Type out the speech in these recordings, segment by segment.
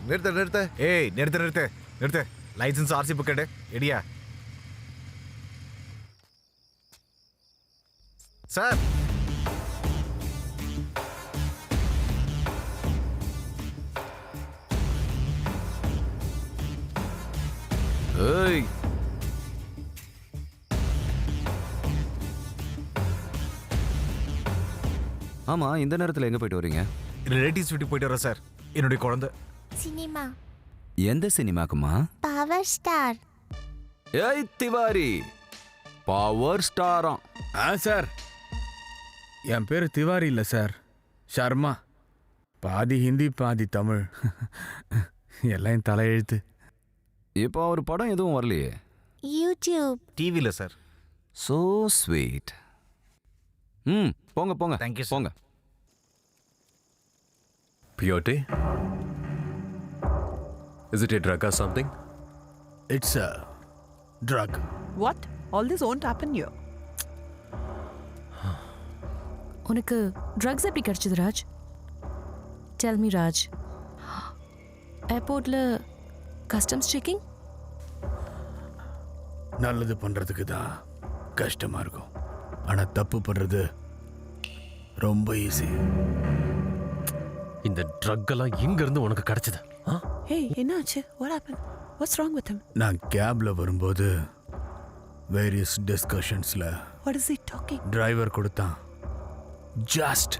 நிறுத்து. ஏய் நிறுத்து. லைசன்ஸ் ஆர்சி புக் எடு. எடியா சார். ஏய் ஆமா, இந்த நேரத்துல எங்க போயிட்டு வரீங்க? ரிலேட்டிவ்ஸ் வீட்டுக்கு போயிட்டு வரேன் சார். என்னுடைய குழந்தை. சினிமா. எந்த சினிமாக்குமா? Power star. ஏய் திவாரி, பவர் ஸ்டாராம். சார், என் பேர் திவாரி இல்லை சார், ஷர்மா. பாதி ஹிந்தி பாதி தமிழ், எல்லாம் என் தலையெழுத்து. இப்போ ஒரு படம் எதுவும் வரலையே? யூடியூப். டிவில சார். So sweet. போங்க. Thank you, sir. போங்க. Peyote? Is it a drug or something? It's a drug. What? All this won't happen here. உனக்கு ட்ரக்ஸ் எப்படி கிடைச்சது ராஜ்? Tell me Raj. ஏர்போர்ட்ல கஸ்டம்ஸ் செக்கிங்? நல்லது பண்ணுறதுக்கு தான் கஷ்டமாக இருக்கும், ஆனால் தப்பு பண்ணுறது ரொம்ப ஈஸி. இந்த ட்ரக் எல்லாம் எங்க இருந்து உனக்கு கிடைச்சது? Hey, என்னாச்சு? What happened? What's wrong with him? நான் கேப்ல வரும்போது வேரியஸ் டிஸ்கஷன்ஸில் What is he talking? Driver கொடுத்தான் ஜஸ்ட்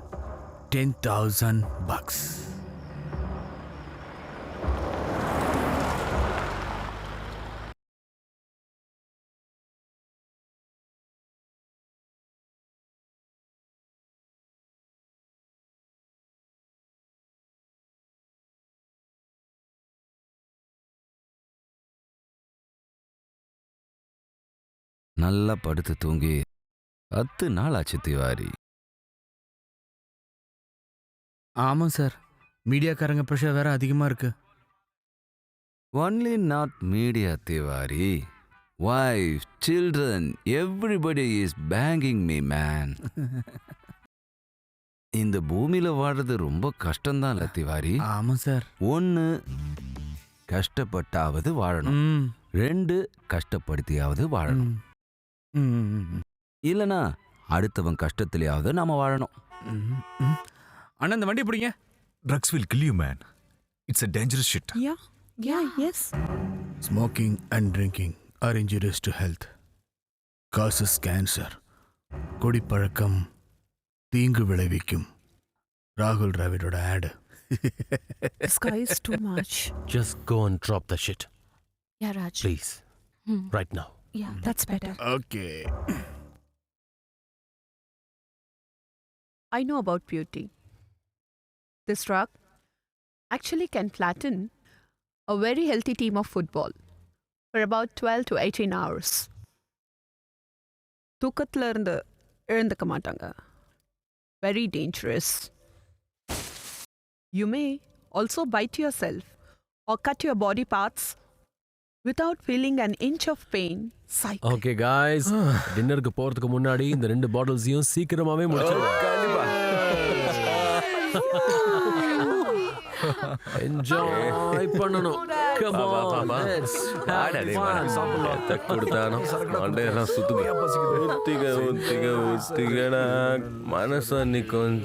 $10,000. நல்லா படுத்து தூங்கி 10 நாள் ஆச்சு திவாரி. ஆமாம் சார், மீடியாக்காரங்க ப்ரெஷர் வேற அதிகமாக இருக்கு. Only not media Tiwari, wife, children, everybody is banking me man. இந்த பூமியில வாடுறது ரொம்ப கஷ்டம்தான் திவாரி. ஆமாம் சார். 1 கஷ்டப்பட்டாவது வாழணும், 2 கஷ்டப்படுத்தியாவது வாழணும், இல்லனா அடுத்தவன் கஷ்டத்திலேயாவது நாம வாழணும். அண்ணா இந்த வண்டி பிடிங்க. Drugs will kill you, man. It's a dangerous shit. Yeah, yes. Smoking and drinking are injurious to health, causes cancer. குடிப்பழக்கம் தீங்கு விளைவிக்கும். ராகுல் டிராவிடோட ஆடு. This guy is too much. Just go and drop the shit, yeah Raj. please. Right now. Yeah that's better. Okay. I know about beauty. This drug actually can flatten a very healthy team of football for about 12 to 18 hours. தூக்கத்துல இருந்து எழுந்துக்க மாட்டாங்க. Very dangerous. You may also bite yourself or cut your body parts without feeling an inch of pain. Psych. Okay guys, டின்னருக்கு போறதுக்கு முன்னாடி இந்த 2 பாட்டில்ஸையும் சீக்கிரமாவே முடிச்சிடுங்க. Enjoy பண்ணணும். Come on. கொடுத்தானோ மண்டையெல்லாம் சுத்துது. ஊத்திக ஊத்திகடா மனச நீ கொஞ்சம்